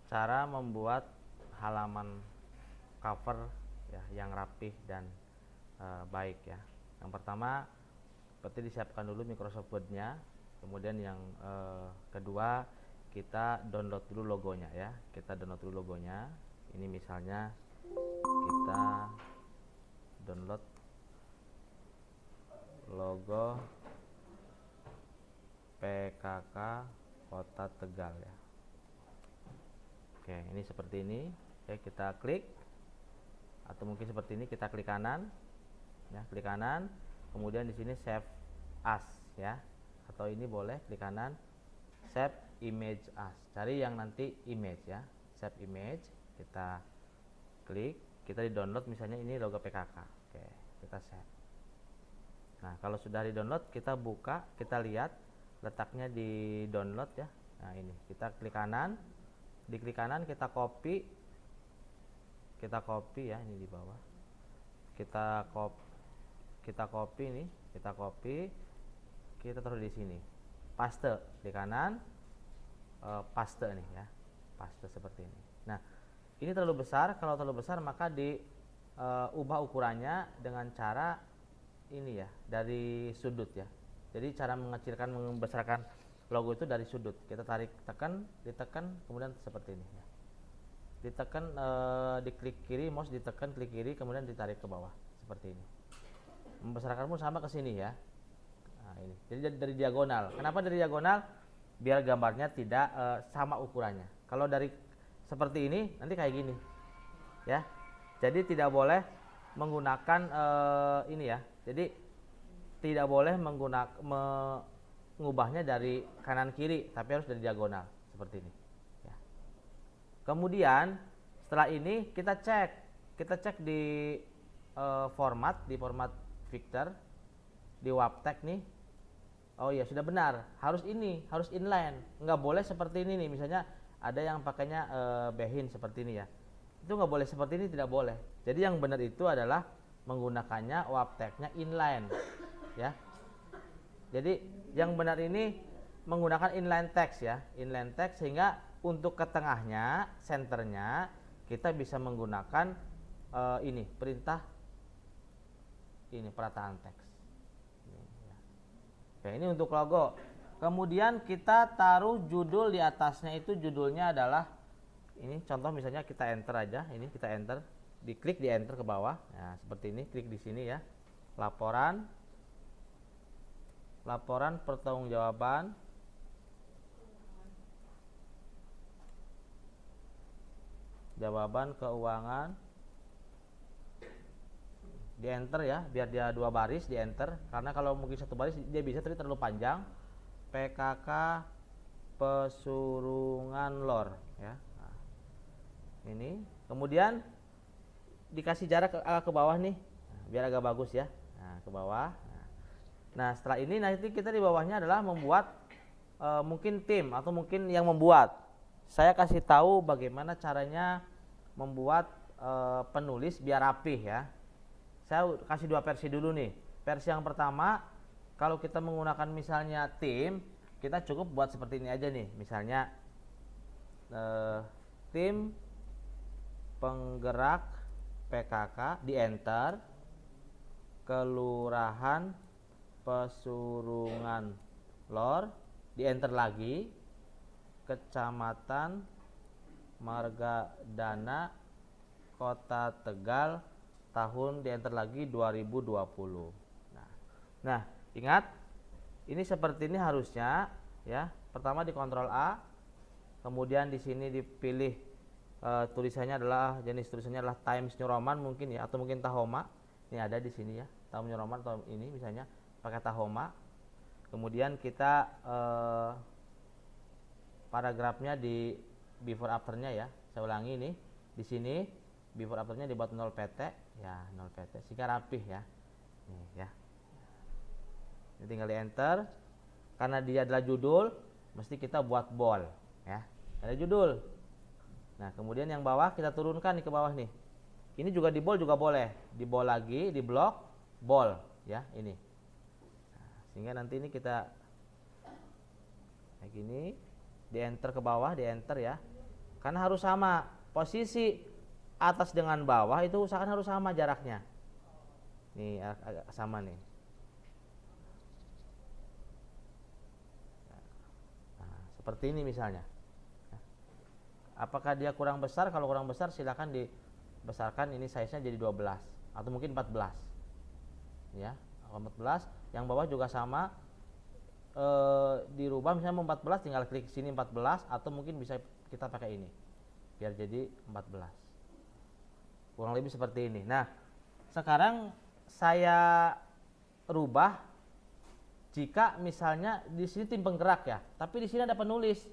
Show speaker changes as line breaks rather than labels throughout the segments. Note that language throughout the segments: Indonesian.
cara membuat halaman cover ya yang rapih dan baik ya. Yang pertama seperti disiapkan dulu Microsoft Word-nya, kemudian yang kedua kita download dulu logonya ya. Kita download dulu logonya. Ini misalnya kita download logo PKK Kota Tegal ya. Oke, ini seperti ini. Oke, kita klik, atau mungkin seperti ini, kita klik kanan ya, klik kanan, kemudian di sini save as ya, atau ini boleh klik kanan save image as, cari yang nanti image ya, save image, kita klik, kita di download misalnya ini logo PKK. Oke, kita save. Nah, kalau sudah di download, kita buka, kita lihat letaknya di download ya. Nah, ini kita klik kanan, di klik kanan kita copy ya, ini di bawah kita copy nih, kita taruh di sini, paste di kanan, paste nih ya, paste seperti ini. Nah, ini terlalu besar, kalau terlalu besar maka diubah ukurannya dengan cara ini ya, dari sudut ya. Jadi cara mengecilkan, membesarkan logo itu dari sudut. Kita tarik, tekan, ditekan, kemudian seperti ini ya. Ditekan, diklik kiri, mouse ditekan, klik kiri, kemudian ditarik ke bawah seperti ini. Membesarkan pun sama ke sini ya. Nah, ini. Jadi dari diagonal. Kenapa dari diagonal? Biar gambarnya tidak sama ukurannya. Kalau dari seperti ini nanti kayak gini. Ya. Jadi tidak boleh menggunakan ini ya. Jadi tidak boleh mengubahnya dari kanan kiri, tapi harus dari diagonal seperti ini ya. Kemudian setelah ini kita cek di format Victor, di Waptek nih. Oh iya, sudah benar, harus inline, nggak boleh seperti ini nih. Misalnya ada yang pakainya behin seperti ini ya, itu nggak boleh seperti ini, tidak boleh. Jadi yang benar itu adalah menggunakannya Wapteknya inline ya. Jadi yang benar ini menggunakan inline text ya, inline text, sehingga untuk ke tengahnya, senternya kita bisa menggunakan ini perintah ini, perataan teks. Ini, ya. Oke, ini untuk logo. Kemudian kita taruh judul di atasnya, itu judulnya adalah ini, contoh misalnya kita enter aja, ini kita enter, diklik di enter ke bawah. Nah, seperti ini, klik di sini ya. Laporan pertanggungjawaban keuangan, di enter ya, biar dia 2 baris, di enter, karena kalau mungkin 1 baris dia bisa, tapi terlalu panjang. PKK Pesurungan Lor ya. Nah, ini kemudian dikasih jarak ke bawah nih, biar agak bagus ya. Nah, ke bawah. Nah, setelah ini nanti kita di bawahnya adalah membuat mungkin tim atau mungkin yang membuat. Saya kasih tahu bagaimana caranya membuat penulis biar rapih ya. Saya kasih 2 versi dulu nih. Versi yang pertama, kalau kita menggunakan misalnya tim, kita cukup buat seperti ini aja nih. Misalnya tim penggerak PKK, di enter, Kelurahan Pesurungan Lor, di enter lagi, Kecamatan Margadana, Kota Tegal, tahun, di enter lagi 2020. Nah, ingat, ini seperti ini harusnya ya. Pertama di Ctrl A, kemudian di sini dipilih tulisannya adalah, jenis tulisannya adalah Times New Roman mungkin ya, atau mungkin Tahoma. Ini ada di sini ya, Times New Roman, atau ini misalnya pakai Tahoma. Kemudian kita paragrafnya di before afternya ya. Saya ulangi ini, di sini before afternya dibuat 0 pt ya, 0 pt sehingga rapih ya. Nih ya. Ini tinggal di enter. Karena dia adalah judul, mesti kita buat bold ya. Ada judul. Nah, kemudian yang bawah kita turunkan nih ke bawah nih. Ini juga di bold juga boleh. Di bold lagi, di block, bold ya, ini. Nah, sehingga nanti ini kita kayak gini, di enter ke bawah, di enter ya. Karena harus sama. Posisi atas dengan bawah itu usahakan harus sama jaraknya. Nih agak sama nih. Nah, seperti ini misalnya. Apakah dia kurang besar? Kalau kurang besar silakan dibesarkan, ini size-nya jadi 12 atau mungkin 14. Ya, 14. Yang bawah juga sama, dirubah misalnya mau 14 tinggal klik sini 14 atau mungkin bisa kita pakai ini biar jadi 14. Kurang lebih seperti ini. Nah, sekarang saya rubah jika misalnya di sini tim penggerak ya, tapi di sini ada penulis.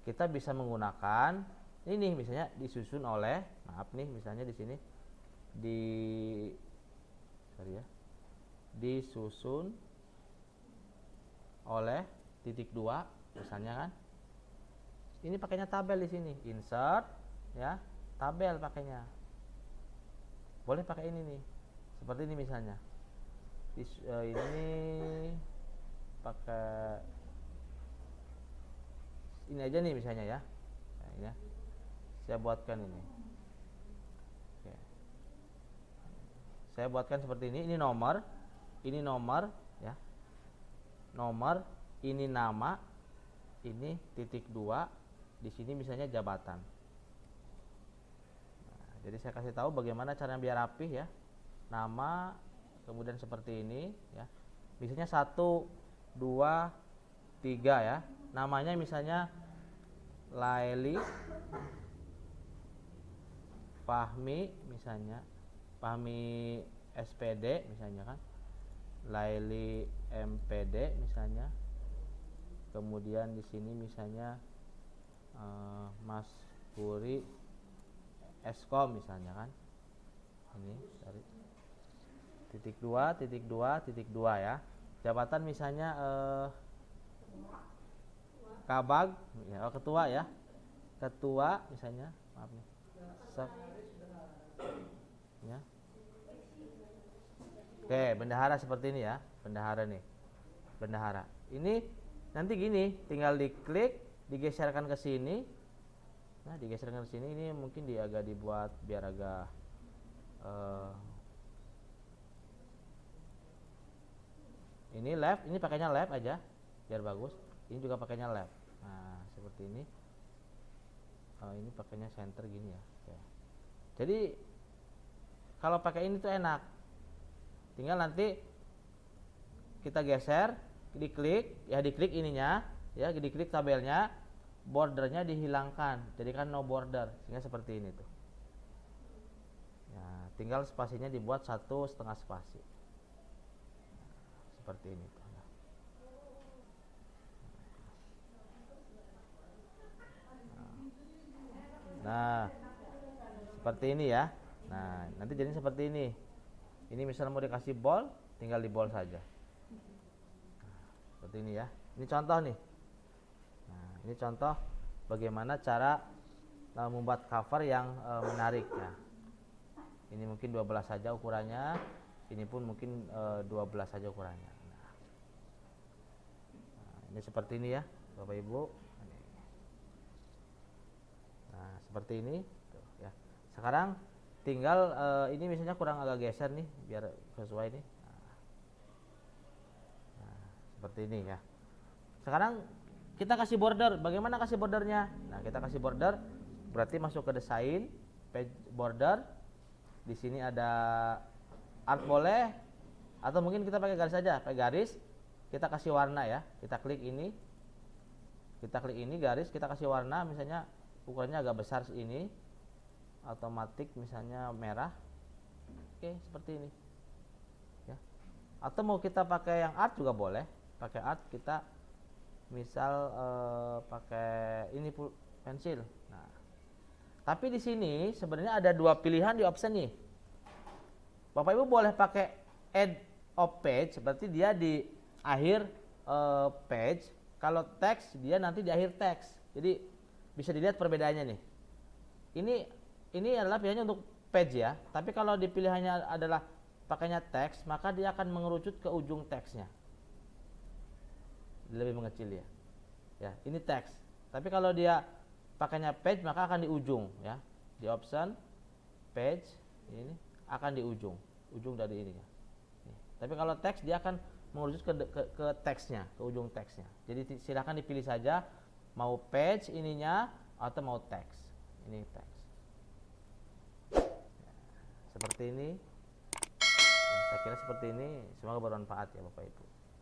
Kita bisa menggunakan ini misalnya disusun oleh, maaf nih misalnya di sini disusun oleh titik 2 misalnya kan. Ini pakainya tabel di sini, insert ya, tabel pakainya. Boleh pakai ini nih. Seperti ini misalnya. Ini pakai ini aja nih misalnya ya. Nah, ini ya. Saya buatkan ini. Oke. Saya buatkan seperti ini. Ini nomor ya. Nomor, ini nama, ini titik 2, di sini misalnya jabatan. Nah, jadi saya kasih tahu bagaimana caranya biar rapih ya. Nama, kemudian seperti ini ya. Misalnya 1, 2, 3 ya. Namanya misalnya Laili Fahmi misalnya, Fahmi SPD misalnya kan, Laili MPD misalnya. Kemudian di sini misalnya Mas Puri Eskom misalnya kan. Ini dari titik 2 ya. Jabatan misalnya Kabag ya, ketua ya. Ketua misalnya, maaf nih. Ya. Oke, bendahara seperti ini ya. Bendahara nih. Bendahara. Ini nanti gini, tinggal diklik, digeserkan ke sini. Nah, digeserkan ke sini, ini mungkin agak dibuat biar agak ini left, ini pakainya left aja biar bagus. Ini juga pakainya left. Nah, seperti ini. Ini pakainya center gini ya. Oke. Jadi kalau pakai ini tuh enak. Tinggal nanti kita geser, diklik ininya, ya, diklik tabelnya, bordernya dihilangkan, jadi kan no border, sehingga seperti ini tuh. Ya, tinggal spasinya dibuat 1,5 spasi. Seperti ini tuh. Nah, seperti ini ya. Nah, nanti jadi seperti ini. Ini misalnya mau dikasih bold, tinggal di bold saja. Nah, seperti ini ya. Ini contoh nih. Nah, ini contoh bagaimana cara membuat cover yang menarik ya. Ini mungkin 12 saja ukurannya. Ini pun mungkin 12 saja ukurannya. Nah, ini seperti ini ya, Bapak Ibu. Nah, seperti ini tuh, ya. Sekarang tinggal ini misalnya kurang agak geser nih biar sesuai nih. Nah, seperti ini ya. Sekarang kita kasih border. Bagaimana kasih bordernya? Nah, kita kasih border berarti masuk ke desain, page border. Di sini ada art boleh, atau mungkin kita pakai garis saja, pakai garis. Kita kasih warna ya. Kita klik ini. Kita klik ini garis, kita kasih warna misalnya ukurannya agak besar ini, otomatis misalnya merah. Oke, seperti ini ya. Atau mau kita pakai yang art juga boleh, pakai art kita misal pakai ini pensil. Nah, tapi di sini sebenarnya ada dua pilihan di option nih. Bapak Ibu boleh pakai add of page, berarti dia di akhir page. Kalau teks dia nanti di akhir teks. Jadi bisa dilihat perbedaannya nih. Ini adalah pilihannya untuk page ya. Tapi kalau di pilihannya adalah pakainya teks, maka dia akan mengerucut ke ujung teksnya. Lebih mengecil ya. Ya, ini teks. Tapi kalau dia pakainya page maka akan di ujung ya. Di option page ini akan di ujung dari ini ya. Tapi kalau teks dia akan merujuk ke teksnya, ke ujung teksnya. Jadi silahkan dipilih saja mau page ininya atau mau teks. Ini teks. Seperti ini. Saya kira seperti ini. Semoga bermanfaat ya Bapak Ibu.